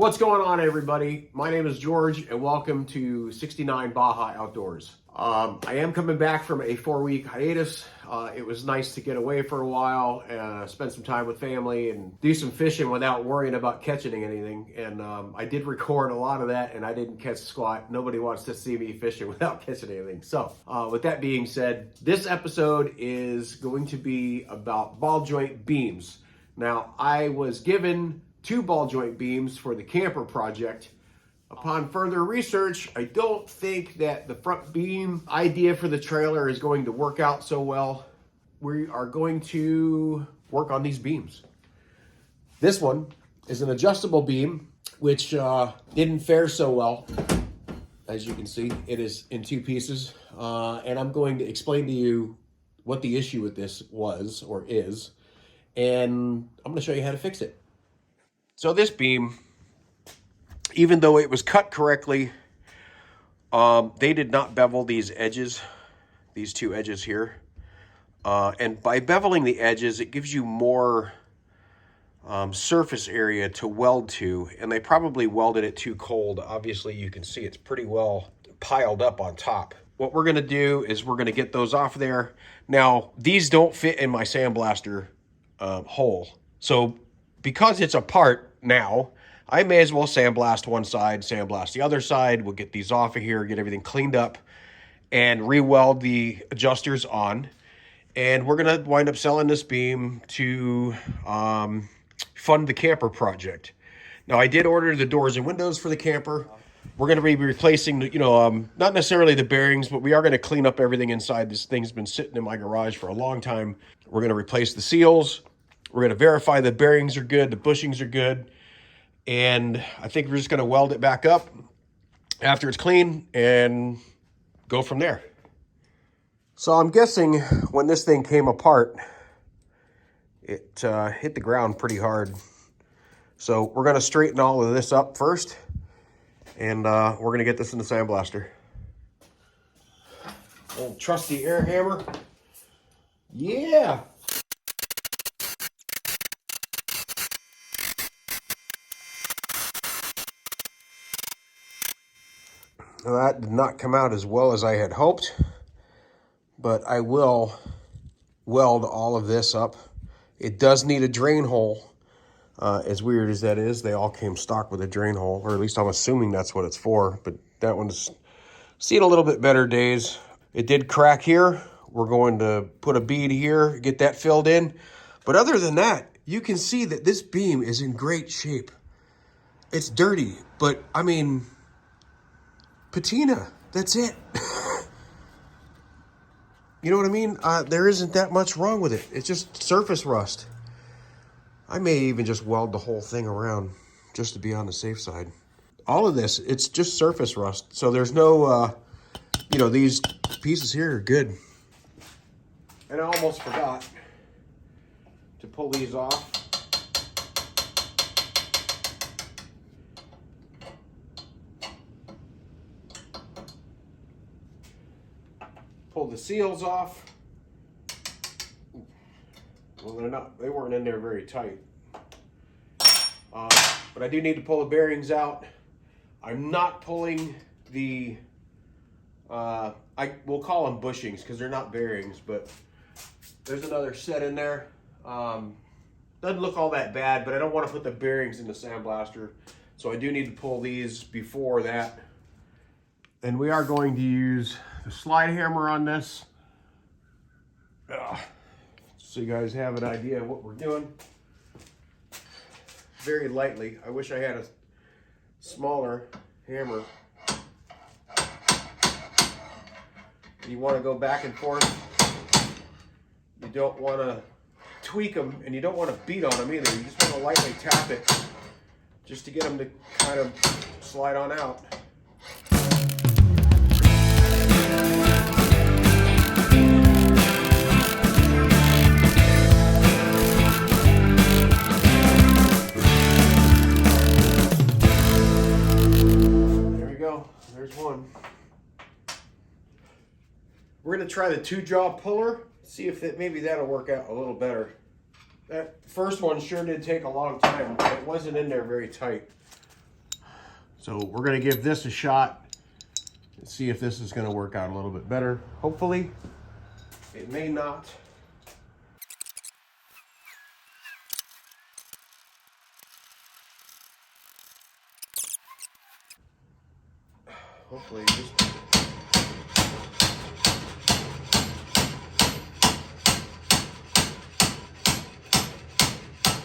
What's going on, everybody? My name is George, and welcome to 69 Baja Outdoors. I am coming back from a 4-week hiatus. It was nice to get away for a while and spend some time with family and do some fishing without worrying about catching anything. And I did record a lot of that, and I didn't catch squat. Nobody wants to see me fishing without catching anything. So with that being said, this episode is going to be about ball joint beams. Now, I was given 2 ball joint beams for the camper project. Upon further research, I don't think that the front beam idea for the trailer is going to work out so well. We are going to work on these beams. This one is an adjustable beam, which didn't fare so well. As you can see, it is in 2 pieces. And I'm going to explain to you what the issue with this was or is. And I'm going to show you how to fix it. So this beam, even though it was cut correctly, they did not bevel these edges, these 2 edges here. And by beveling the edges, it gives you more surface area to weld to, and they probably welded it too cold. Obviously, you can see it's pretty well piled up on top. What we're going to do is we're going to get those off there. Now, these don't fit in my sandblaster hole. So because it's apart now, I may as well sandblast one side, sandblast the other side. We'll get these off of here, get everything cleaned up, and re-weld the adjusters on. And we're going to wind up selling this beam to fund the camper project. Now, I did order the doors and windows for the camper. We're going to be replacing, not necessarily the bearings, but we are going to clean up everything inside. This thing's been sitting in my garage for a long time. We're going to replace the seals. We're going to verify the bearings are good, the bushings are good, and I think we're just going to weld it back up after it's clean and go from there. So I'm guessing when this thing came apart, it hit the ground pretty hard. So we're going to straighten all of this up first, and we're going to get this in the sandblaster. Old trusty air hammer. Yeah. Now, that did not come out as well as I had hoped, but I will weld all of this up. It does need a drain hole. As weird as that is, they all came stock with a drain hole, or at least I'm assuming that's what it's for, but that one's seen a little bit better days. It did crack here. We're going to put a bead here, get that filled in. But other than that, you can see that this beam is in great shape. It's dirty, but I mean, patina, that's it. You know what I mean? There isn't that much wrong with it. It's just surface rust. I may even just weld the whole thing around just to be on the safe side. All of this, it's just surface rust. So there's no, these pieces here are good. And I almost forgot to pull these off. Pull the seals off. Well, they weren't in there very tight. But I do need to pull the bearings out. I'm not pulling the, we'll call them bushings because they're not bearings, but there's another set in there. Doesn't look all that bad, but I don't want to put the bearings in the sandblaster. So I do need to pull these before that. And we are going to use the slide hammer on this. So you guys have an idea of what we're doing. Very lightly. I wish I had a smaller hammer. You want to go back and forth. You don't want to tweak them, and you don't want to beat on them either. You just want to lightly tap it just to get them to kind of slide on out. There's one. We're going to try the 2-jaw puller, see if maybe that'll work out a little better. That first one sure did take a long time, but it wasn't in there very tight. So we're going to give this a shot and see if this is going to work out a little bit better. Hopefully, it may not. Hopefully,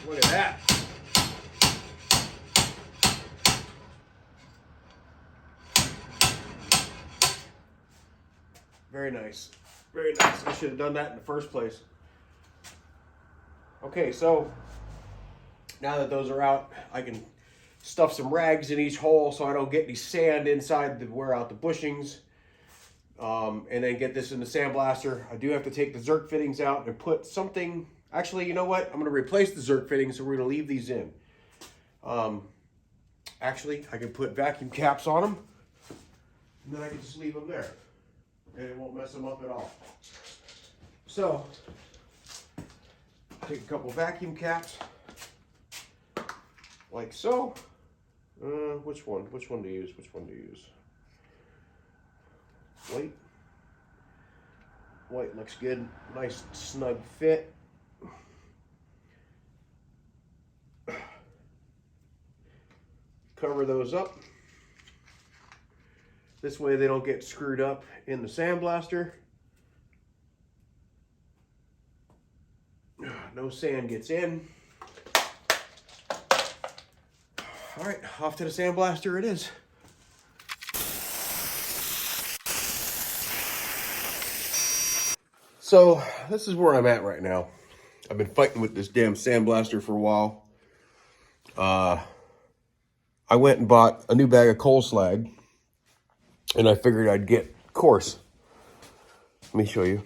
look at that. Very nice. Very nice. I should have done that in the first place. Okay, so now that those are out, I can stuff some rags in each hole so I don't get any sand inside to wear out the bushings. And then get this in the sandblaster. I do have to take the Zerk fittings out and put something. Actually, you know what? I'm going to replace the Zerk fittings, so we're going to leave these in. Actually, I can put vacuum caps on them, and then I can just leave them there, and it won't mess them up at all. So, take a couple vacuum caps, like so. Which one? Which one to use? Which one to use? White looks good. Nice snug fit. Cover those up. This way they don't get screwed up in the sandblaster. No sand gets in. All right, off to the sandblaster it is. So this is where I'm at right now. I've been fighting with this damn sandblaster for a while. I went and bought a new bag of coal slag, and I figured I'd get coarse. Let me show you.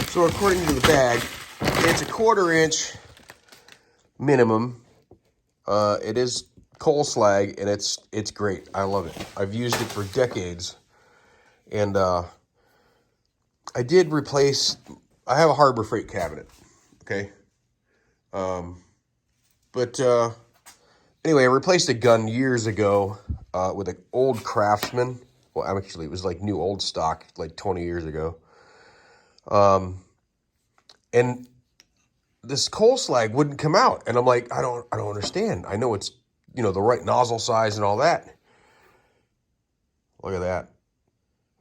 So according to the bag, it's a 1/4 inch minimum. It is coal slag, and it's great. I love it. I've used it for decades, and I did replace. I have a Harbor Freight cabinet, okay. Anyway, I replaced a gun years ago with an old Craftsman. Well, actually, it was like new old stock, like 20 years ago. And this coal slag wouldn't come out, and I'm like, I don't understand. I know it's, you know, the right nozzle size and all that. Look at that.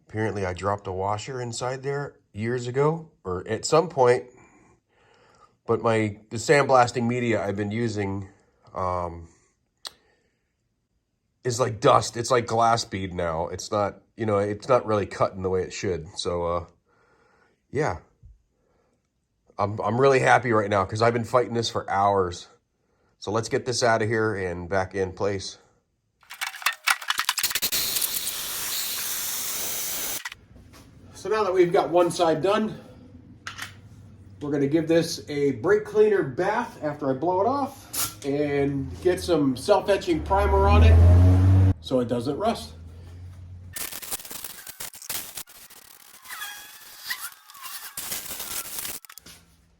Apparently, I dropped a washer inside there years ago, or at some point. But the sandblasting media I've been using is like dust. It's like glass bead now. It's not, you know, it's not really cutting the way it should. So, yeah. I'm really happy right now because I've been fighting this for hours. So let's get this out of here and back in place. So now that we've got one side done, we're going to give this a brake cleaner bath after I blow it off and get some self-etching primer on it so it doesn't rust.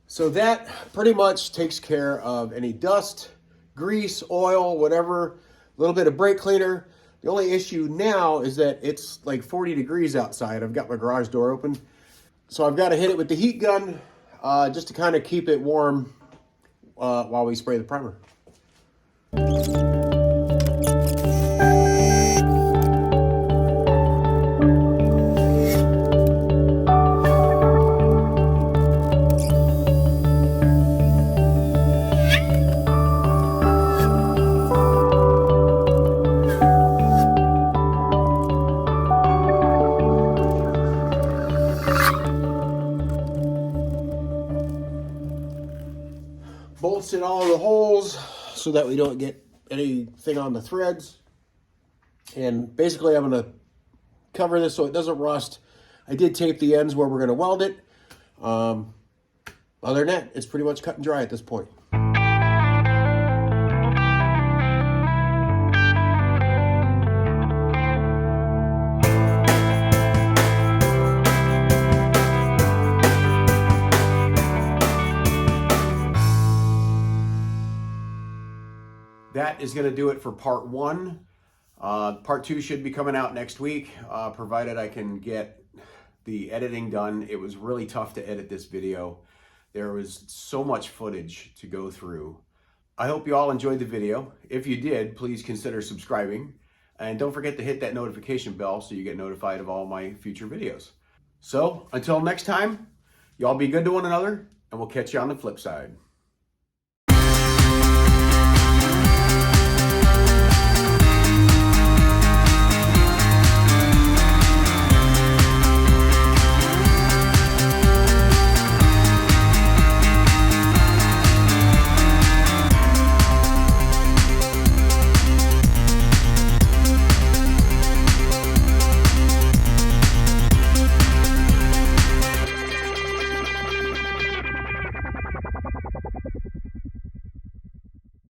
So that pretty much takes care of any dust, grease, oil, whatever, a little bit of brake cleaner. The only issue now is that it's like 40 degrees outside. I've got my garage door open. So I've got to hit it with the heat gun just to kind of keep it warm while we spray the primer. Bolts in all of the holes so that we don't get anything on the threads. And basically I'm going to cover this so it doesn't rust. I did tape the ends where we're going to weld it. Other than that, it's pretty much cut and dry at this point. That is going to do it for part one. Part 2 should be coming out next week, provided I can get the editing done. It was really tough to edit this video. There was so much footage to go through. I hope you all enjoyed the video. If you did, please consider subscribing. And don't forget to hit that notification bell so you get notified of all my future videos. So, until next time, y'all be good to one another, and we'll catch you on the flip side.